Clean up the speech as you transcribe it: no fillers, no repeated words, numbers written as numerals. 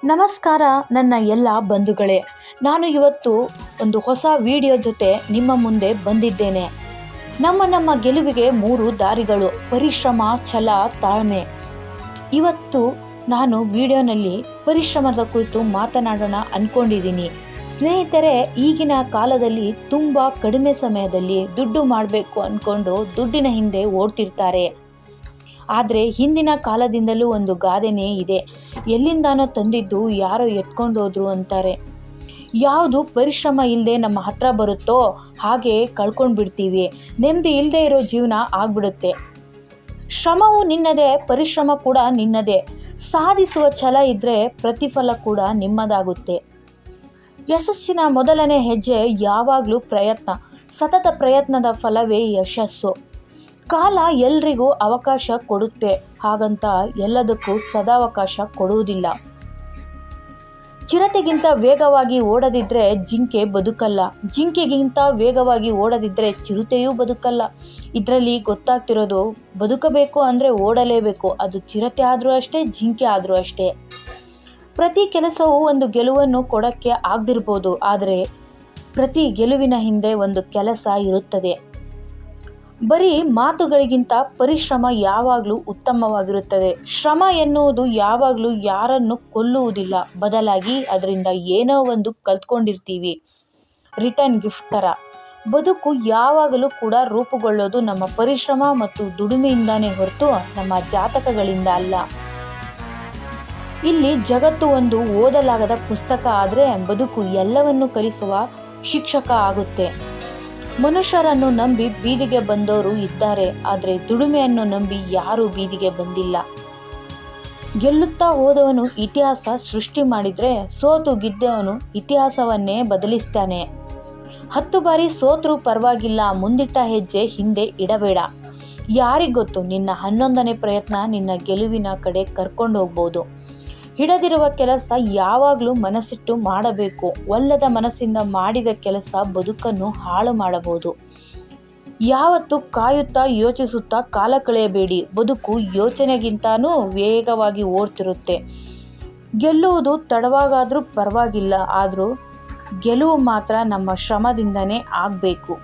ನಮಸ್ಕಾರ ನನ್ನ ಎಲ್ಲ ಬಂಧುಗಳೇ, ನಾನು ಇವತ್ತು ಒಂದು ಹೊಸ ವಿಡಿಯೋ ಜೊತೆ ನಿಮ್ಮ ಮುಂದೆ ಬಂದಿದ್ದೇನೆ. ನಮ್ಮ ಗೆಲುವಿಗೆ 3 ದಾರಿಗಳು: ಪರಿಶ್ರಮ, ಛಲ, ತಾಳ್ಮೆ. ಇವತ್ತು ನಾನು ವಿಡಿಯೋನಲ್ಲಿ ಪರಿಶ್ರಮದ ಕುರಿತು ಮಾತನಾಡೋಣ ಅಂದ್ಕೊಂಡಿದ್ದೀನಿ. ಸ್ನೇಹಿತರೆ, ಈಗಿನ ಕಾಲದಲ್ಲಿ ತುಂಬ ಕಡಿಮೆ ಸಮಯದಲ್ಲಿ ದುಡ್ಡು ಮಾಡಬೇಕು ಅಂದ್ಕೊಂಡು ದುಡ್ಡಿನ ಹಿಂದೆ ಓಡ್ತಿರ್ತಾರೆ. ಆದರೆ ಹಿಂದಿನ ಕಾಲದಿಂದಲೂ ಒಂದು ಗಾದೆನೇ ಇದೆ, ಎಲ್ಲಿಂದಾನೋ ತಂದಿದ್ದು ಯಾರೋ ಎತ್ಕೊಂಡು ಹೋದ್ರು ಅಂತಾರೆ. ಯಾವುದು ಪರಿಶ್ರಮ ಇಲ್ಲದೆ ನಮ್ಮ ಹತ್ರ ಬರುತ್ತೋ ಹಾಗೆ ಕಳ್ಕೊಂಡು ಬಿಡ್ತೀವಿ. ನೆಮ್ಮದಿ ಇಲ್ಲದೆ ಇರೋ ಜೀವನ ಆಗ್ಬಿಡುತ್ತೆ. ಶ್ರಮವು ನಿನ್ನದೇ, ಪರಿಶ್ರಮ ಕೂಡ ನಿನ್ನದೇ. ಸಾಧಿಸುವ ಛಲ ಇದ್ದರೆ ಪ್ರತಿಫಲ ಕೂಡ ನಿಮ್ಮದಾಗುತ್ತೆ. ಯಶಸ್ಸಿನ ಮೊದಲನೇ ಹೆಜ್ಜೆ ಯಾವಾಗಲೂ ಪ್ರಯತ್ನ. ಸತತ ಪ್ರಯತ್ನದ ಫಲವೇ ಯಶಸ್ಸು. ಕಾಲ ಎಲ್ರಿಗೂ ಅವಕಾಶ ಕೊಡುತ್ತೆ, ಹಾಗಂತ ಎಲ್ಲದಕ್ಕೂ ಸದಾವಕಾಶ ಕೊಡುವುದಿಲ್ಲ. ಚಿರತೆಗಿಂತ ವೇಗವಾಗಿ ಓಡದಿದ್ದರೆ ಜಿಂಕೆ ಬದುಕಲ್ಲ, ಜಿಂಕೆಗಿಂತ ವೇಗವಾಗಿ ಓಡದಿದ್ದರೆ ಚಿರತೆಯೂ ಬದುಕಲ್ಲ. ಇದರಲ್ಲಿ ಗೊತ್ತಾಗ್ತಿರೋದು, ಬದುಕಬೇಕು ಅಂದರೆ ಓಡಲೇಬೇಕು. ಅದು ಚಿರತೆ ಆದರೂ ಅಷ್ಟೇ, ಜಿಂಕೆ ಆದರೂ ಅಷ್ಟೇ. ಪ್ರತಿ ಕೆಲಸವೂ ಒಂದು ಗೆಲುವನ್ನು ಕೊಡೋಕ್ಕೆ ಆಗದಿರ್ಬೋದು, ಆದರೆ ಪ್ರತಿ ಗೆಲುವಿನ ಹಿಂದೆ ಒಂದು ಕೆಲಸ ಇರುತ್ತದೆ. ಬರೀ ಮಾತುಗಳಿಗಿಂತ ಪರಿಶ್ರಮ ಯಾವಾಗಲೂ ಉತ್ತಮವಾಗಿರುತ್ತದೆ. ಶ್ರಮ ಎನ್ನುವುದು ಯಾವಾಗಲೂ ಯಾರನ್ನು ಕೊಲ್ಲುವುದಿಲ್ಲ, ಬದಲಾಗಿ ಅದರಿಂದ ಏನೋ ಒಂದು ಕಲ್ತ್ಕೊಂಡಿರ್ತೀವಿ. ರಿಟರ್ನ್ ಗಿಫ್ಟ್ ಥರ. ಬದುಕು ಯಾವಾಗಲೂ ಕೂಡ ರೂಪುಗೊಳ್ಳೋದು ನಮ್ಮ ಪರಿಶ್ರಮ ಮತ್ತು ದುಡಿಮೆಯಿಂದಾನೇ ಹೊರತು ನಮ್ಮ ಜಾತಕಗಳಿಂದ ಅಲ್ಲ. ಇಲ್ಲಿ ಜಗತ್ತು ಒಂದು ಓದಲಾಗದ ಪುಸ್ತಕ ಆದರೆ ಬದುಕು ಎಲ್ಲವನ್ನು ಕಲಿಸುವ ಶಿಕ್ಷಕ ಆಗುತ್ತೆ. ಮನುಷ್ಯರನ್ನು ನಂಬಿ ಬೀದಿಗೆ ಬಂದವರು ಇದ್ದಾರೆ, ಆದರೆ ದುಡಿಮೆಯನ್ನು ನಂಬಿ ಯಾರೂ ಬೀದಿಗೆ ಬಂದಿಲ್ಲ. ಗೆಲ್ಲುತ್ತಾ ಹೋದವನು ಇತಿಹಾಸ ಸೃಷ್ಟಿ ಮಾಡಿದರೆ, ಸೋತು ಗೆದ್ದವನು ಇತಿಹಾಸವನ್ನೇ ಬದಲಿಸ್ತಾನೆ. 10 ಬಾರಿ ಸೋತ್ರೂ ಪರವಾಗಿಲ್ಲ, ಮುಂದಿಟ್ಟ ಹೆಜ್ಜೆ ಹಿಂದೆ ಇಡಬೇಡ. ಯಾರಿಗೊತ್ತು, ನಿನ್ನ 11ನೇ ಪ್ರಯತ್ನ ನಿನ್ನ ಗೆಲುವಿನ ಕಡೆ ಕರ್ಕೊಂಡು ಹೋಗ್ಬೋದು. ಹಿಡದಿರುವ ಕೆಲಸ ಯಾವಾಗಲೂ ಮನಸ್ಸಿಟ್ಟು ಮಾಡಬೇಕು. ಒಲ್ಲದ ಮನಸ್ಸಿಂದ ಮಾಡಿದ ಕೆಲಸ ಬದುಕನ್ನು ಹಾಳು ಮಾಡಬಹುದು. ಯಾವತ್ತೂ ಕಾಯುತ್ತಾ ಯೋಚಿಸುತ್ತಾ ಕಾಲ ಕಳೆಯಬೇಡಿ. ಬದುಕು ಯೋಚನೆಗಿಂತನೂ ವೇಗವಾಗಿ ಓಡ್ತಿರುತ್ತೆ. ಗೆಲ್ಲುವುದು ತಡವಾಗಾದರೂ ಪರವಾಗಿಲ್ಲ, ಆದರೂ ಗೆಲುವು ಮಾತ್ರ ನಮ್ಮ ಶ್ರಮದಿಂದನೇ ಆಗಬೇಕು.